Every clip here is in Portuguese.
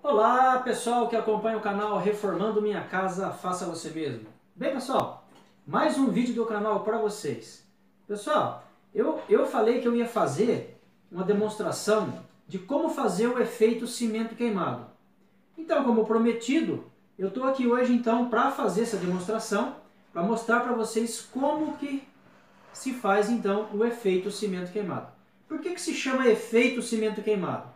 Olá pessoal que acompanha o canal Reformando Minha Casa, Faça Você Mesmo. Bem pessoal, mais um vídeo do canal para vocês. Pessoal, eu falei que eu ia fazer uma demonstração de como fazer o efeito cimento queimado. Então, como prometido, eu estou aqui hoje então para fazer essa demonstração, para mostrar para vocês como que se faz então o efeito cimento queimado. Por que se chama efeito cimento queimado?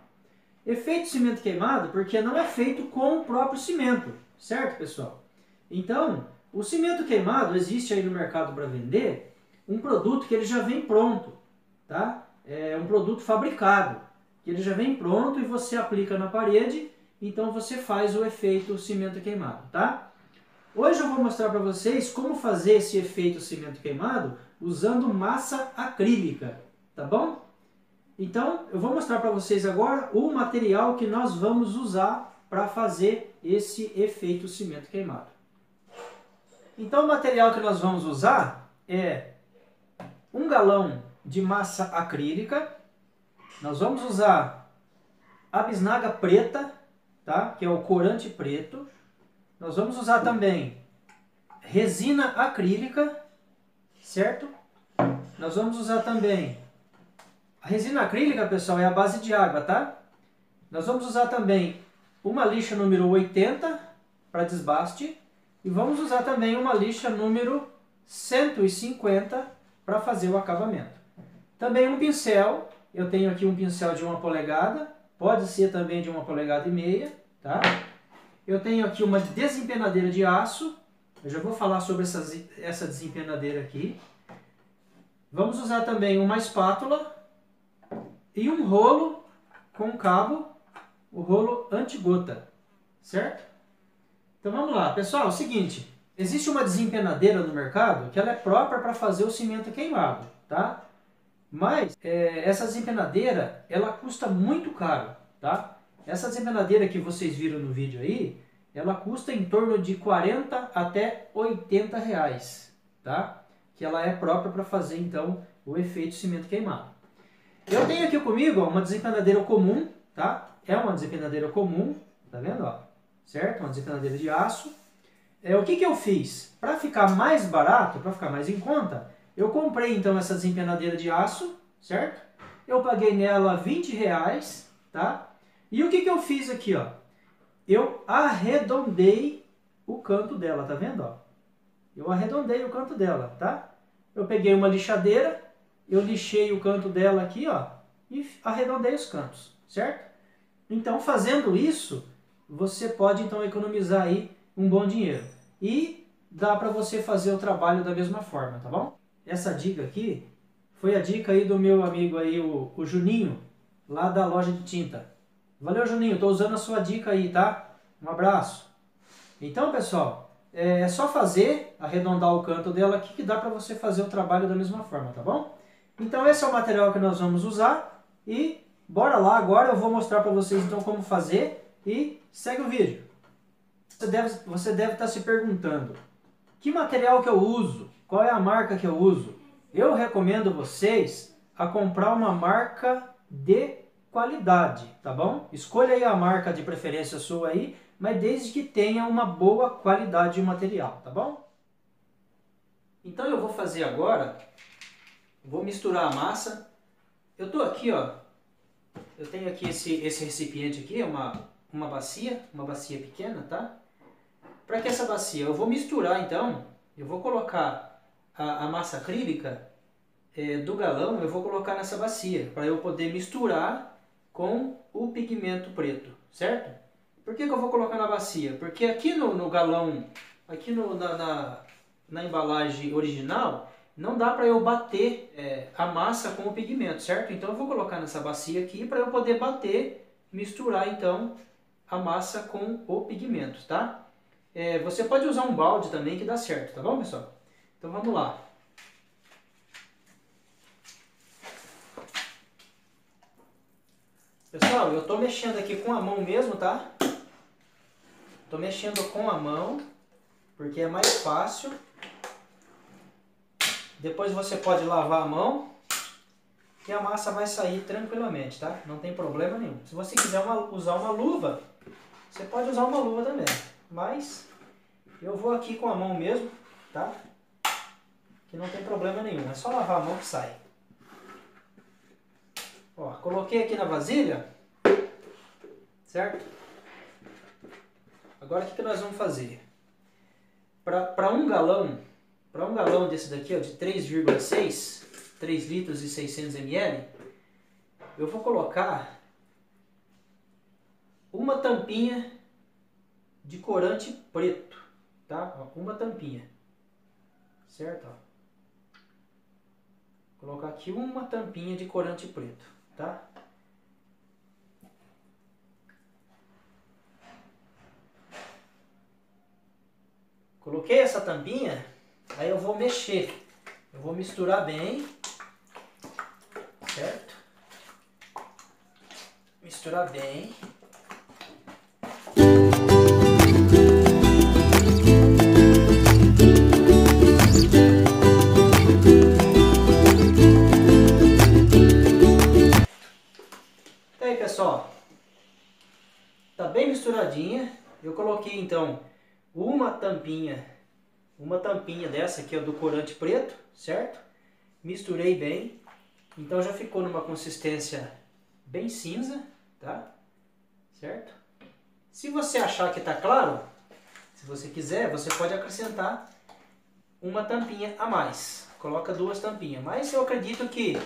Efeito cimento queimado porque não é feito com o próprio cimento, certo pessoal? Então, o cimento queimado existe aí no mercado para vender um produto que ele já vem pronto, tá? É um produto fabricado, que ele já vem pronto e você aplica na parede, então você faz o efeito cimento queimado, tá? Hoje eu vou mostrar para vocês como fazer esse efeito cimento queimado usando massa acrílica, tá bom? Então, eu vou mostrar para vocês agora o material que nós vamos usar para fazer esse efeito cimento queimado. Então, o material que nós vamos usar é 1 galão de massa acrílica. Nós vamos usar a bisnaga preta, tá? Que é o corante preto. Nós vamos usar também resina acrílica, certo? Nós vamos usar também a resina acrílica, pessoal, é a base de água, tá? Nós vamos usar também uma lixa número 80 para desbaste e vamos usar também uma lixa número 150 para fazer o acabamento. Também um pincel, eu tenho aqui um pincel de 1 polegada, pode ser também de 1,5 polegadas, tá? Eu tenho aqui uma desempenadeira de aço, eu já vou falar sobre essa desempenadeira aqui. Vamos usar também uma espátula e um rolo com cabo, o rolo anti-gota, certo? Então vamos lá, pessoal, é o seguinte, existe uma desempenadeira no mercado que ela é própria para fazer o cimento queimado, tá? Mas essa desempenadeira, ela custa muito caro, tá? Essa desempenadeira que vocês viram no vídeo aí, ela custa em torno de 40 até 80 reais, tá? Que ela é própria para fazer então o efeito cimento queimado. Eu tenho aqui comigo ó, uma desempenadeira comum, tá? É uma desempenadeira comum, tá vendo? Ó? Certo? Uma desempenadeira de aço. O que eu fiz? Para ficar mais barato, para ficar mais em conta, eu comprei então essa desempenadeira de aço, certo? Eu paguei nela 20 reais, tá? E o que eu fiz aqui, ó? Eu arredondei o canto dela, tá vendo? Ó? Eu arredondei o canto dela, tá? Eu peguei uma lixadeira, eu lixei o canto dela aqui, ó, e arredondei os cantos, certo? Então, fazendo isso, você pode então economizar aí um bom dinheiro. E dá para você fazer o trabalho da mesma forma, tá bom? Essa dica aqui foi a dica aí do meu amigo aí, o Juninho, lá da loja de tinta. Valeu, Juninho, tô usando a sua dica aí, tá? Um abraço. Então, pessoal, é só fazer, arredondar o canto dela aqui que dá para você fazer o trabalho da mesma forma, tá bom? Então esse é o material que nós vamos usar e bora lá, agora eu vou mostrar para vocês então como fazer e segue o vídeo. Você deve estar se perguntando, que material que eu uso? Qual é a marca que eu uso? Eu recomendo vocês a comprar uma marca de qualidade, tá bom? Escolha aí a marca de preferência sua aí, mas desde que tenha uma boa qualidade de material, tá bom? Então eu vou fazer agora, vou misturar a massa. Eu tô aqui, ó, eu tenho aqui esse recipiente aqui, uma bacia pequena, tá? Para que essa bacia, eu vou misturar então, eu vou colocar a massa acrílica do galão, eu vou colocar nessa bacia, para eu poder misturar com o pigmento preto, certo? Por que eu vou colocar na bacia? Porque aqui no galão, aqui na embalagem original, não dá para eu bater a massa com o pigmento, certo? Então eu vou colocar nessa bacia aqui para eu poder bater, misturar então a massa com o pigmento, tá? Você pode usar um balde também que dá certo, tá bom, pessoal? Então vamos lá. Pessoal, eu estou mexendo aqui com a mão mesmo, tá? Estou mexendo com a mão, porque é mais fácil. Depois você pode lavar a mão e a massa vai sair tranquilamente, tá? Não tem problema nenhum. Se você quiser usar uma luva, Você pode usar uma luva também, mas eu vou aqui com a mão mesmo, tá? Que não tem problema nenhum, é só lavar a mão que sai. Ó, coloquei aqui na vasilha, certo? Agora o que nós vamos fazer? Para um galão desse daqui, ó, de 3,6, 3 litros e 600 ml, eu vou colocar uma tampinha de corante preto, tá? Ó, uma tampinha, certo? Ó. Vou colocar aqui uma tampinha de corante preto, tá? Coloquei essa tampinha, aí eu vou mexer, eu vou misturar bem, certo? Misturar bem. E aí, pessoal, tá bem misturadinha. Eu coloquei então uma tampinha dessa aqui, ó, do corante preto, certo? Misturei bem, então já ficou numa consistência bem cinza, tá? Certo? Se você achar que tá claro, se você quiser, você pode acrescentar uma tampinha a mais. Coloca 2 tampinhas, mas eu acredito que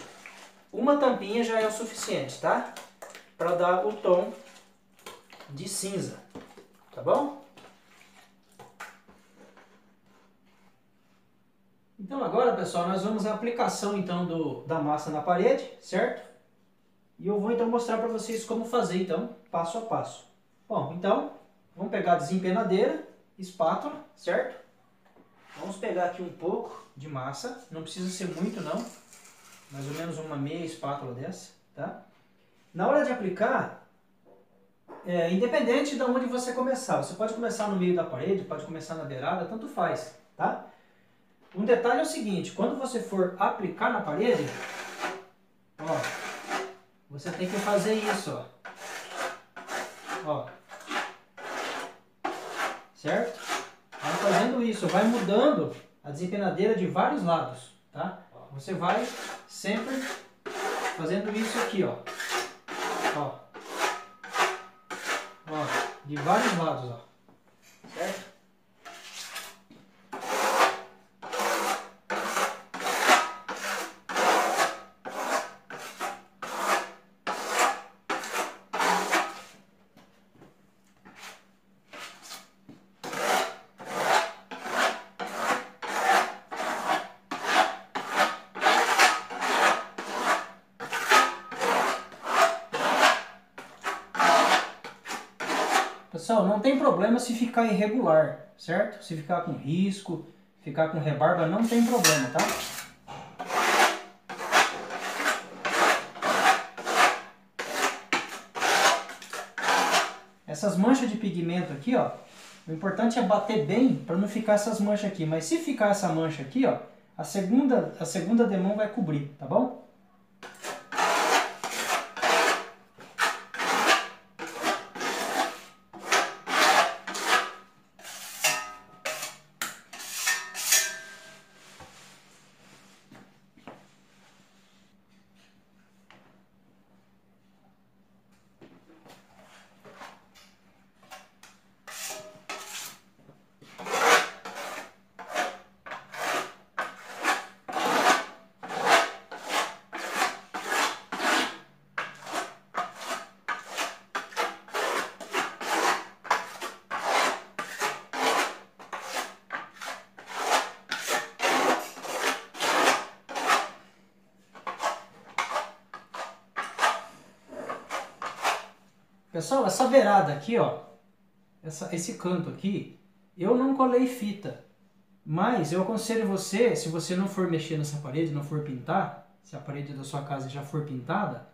uma tampinha já é o suficiente, tá? Para dar o tom de cinza, tá bom? Então agora, pessoal, nós vamos à aplicação então da massa na parede, certo? E eu vou então mostrar para vocês como fazer então, passo a passo. Bom, então, vamos pegar a desempenadeira, espátula, certo? Vamos pegar aqui um pouco de massa, não precisa ser muito não, mais ou menos uma meia espátula dessa, tá? Na hora de aplicar, independente de onde você começar, você pode começar no meio da parede, pode começar na beirada, tanto faz, tá? Um detalhe é o seguinte, quando você for aplicar na parede, ó, você tem que fazer isso, ó. Certo? Vai fazendo isso, vai mudando a desempenadeira de vários lados, tá? Você vai sempre fazendo isso aqui, ó. Ó, de vários lados, ó. Certo? Pessoal, não tem problema se ficar irregular, certo? Se ficar com risco, ficar com rebarba, não tem problema, tá? Essas manchas de pigmento aqui, ó, o importante é bater bem para não ficar essas manchas aqui. Mas se ficar essa mancha aqui, ó, a segunda demão vai cobrir, tá bom? Pessoal, essa beirada aqui, ó, esse canto aqui, eu não colei fita, mas eu aconselho você, se você não for mexer nessa parede, não for pintar, se a parede da sua casa já for pintada,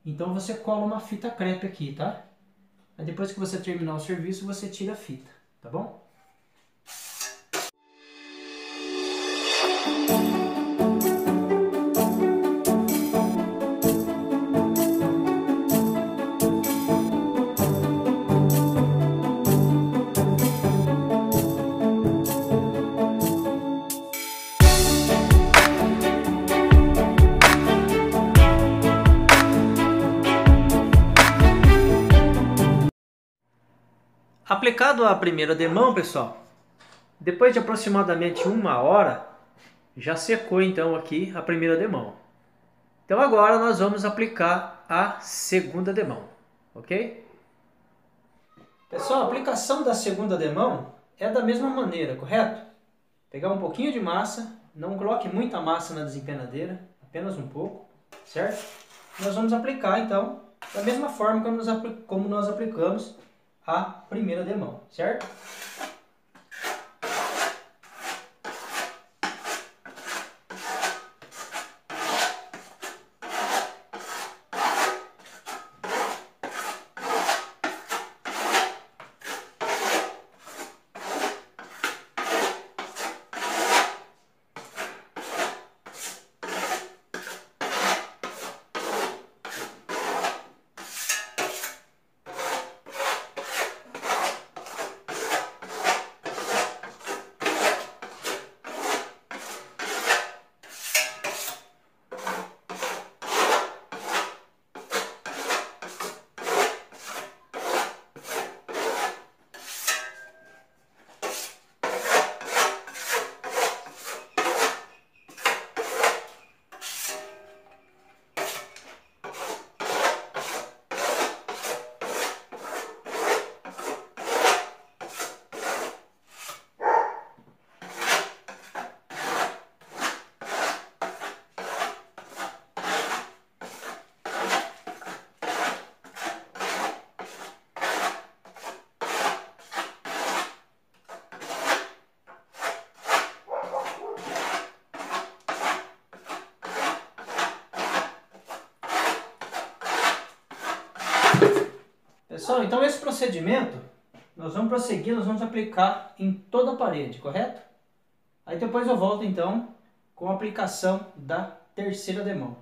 então você cola uma fita crepe aqui, tá? Aí depois que você terminar o serviço, você tira a fita, tá bom? Aplicado a primeira demão, pessoal, depois de aproximadamente 1 hora, já secou então aqui a primeira demão. Então agora nós vamos aplicar a segunda demão, ok? Pessoal, a aplicação da segunda demão é da mesma maneira, correto? Pegar um pouquinho de massa, não coloque muita massa na desempenadeira, apenas um pouco, certo? Nós vamos aplicar então da mesma forma como nós aplicamos a primeira demão, certo? Pessoal, então esse procedimento nós vamos prosseguir, nós vamos aplicar em toda a parede, correto? Aí depois eu volto então com a aplicação da terceira demão.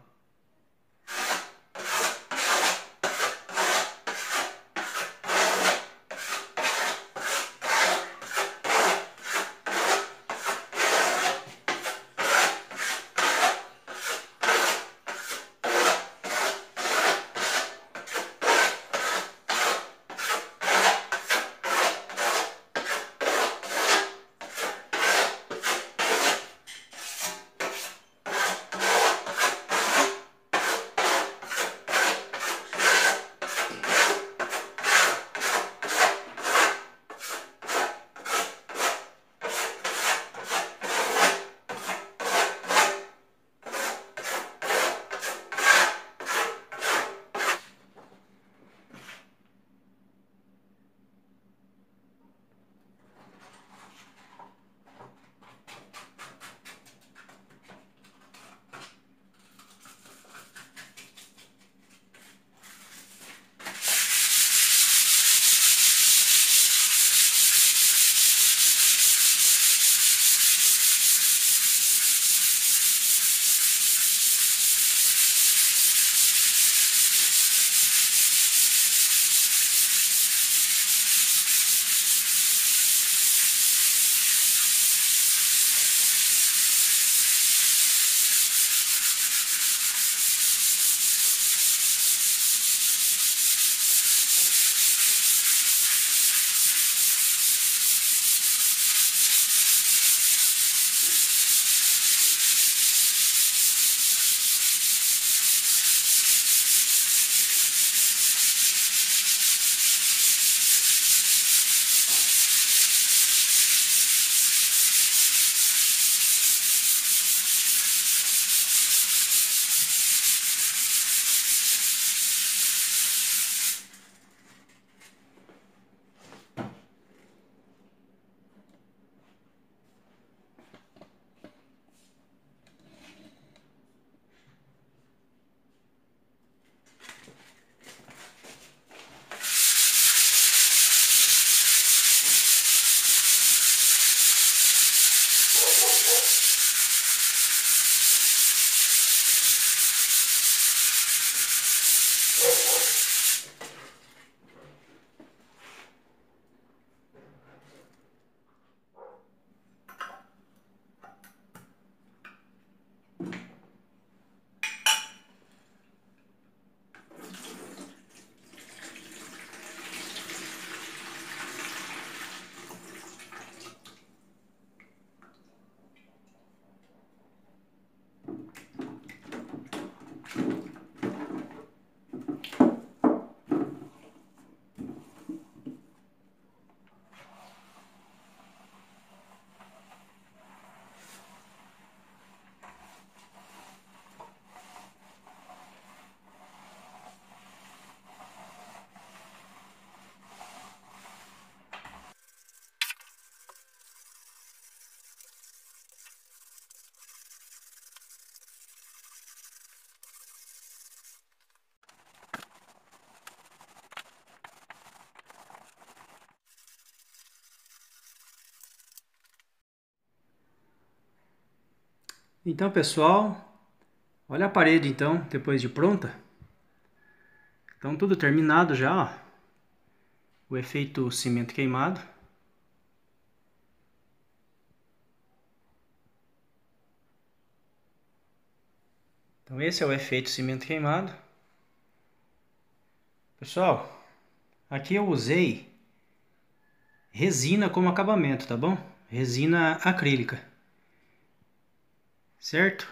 Então, pessoal, olha a parede então, depois de pronta. Então tudo terminado já, ó. O efeito cimento queimado. Então esse é o efeito cimento queimado. Pessoal, aqui eu usei resina como acabamento, tá bom? Resina acrílica. Certo?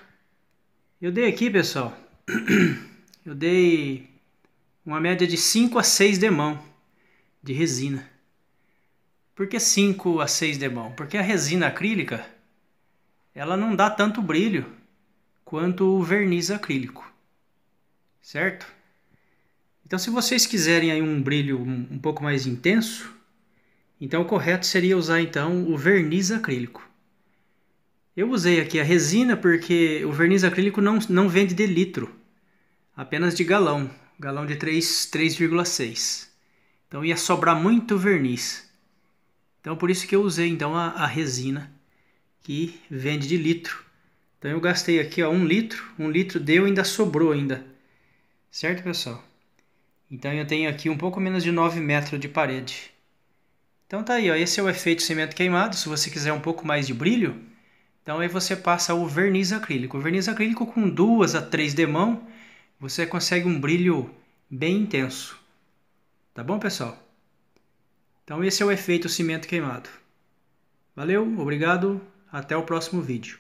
Eu dei aqui, pessoal, eu dei uma média de 5 a 6 demão de resina. Por que 5 a 6 demão? Porque a resina acrílica, ela não dá tanto brilho quanto o verniz acrílico. Certo? Então, se vocês quiserem aí um brilho um pouco mais intenso, então o correto seria usar então o verniz acrílico. Eu usei aqui a resina porque o verniz acrílico não vende de litro, apenas de galão, galão de 3,6. Então ia sobrar muito verniz. Então por isso que eu usei então a resina, que vende de litro. Então eu gastei aqui ó, 1 litro deu e ainda sobrou ainda. Certo, pessoal? Então eu tenho aqui um pouco menos de 9 metros de parede. Então tá aí, ó, esse é o efeito cimento queimado. Se você quiser um pouco mais de brilho, então aí você passa o verniz acrílico. O verniz acrílico com 2 a 3 demão, você consegue um brilho bem intenso. Tá bom, pessoal? Então esse é o efeito cimento queimado. Valeu, obrigado, até o próximo vídeo.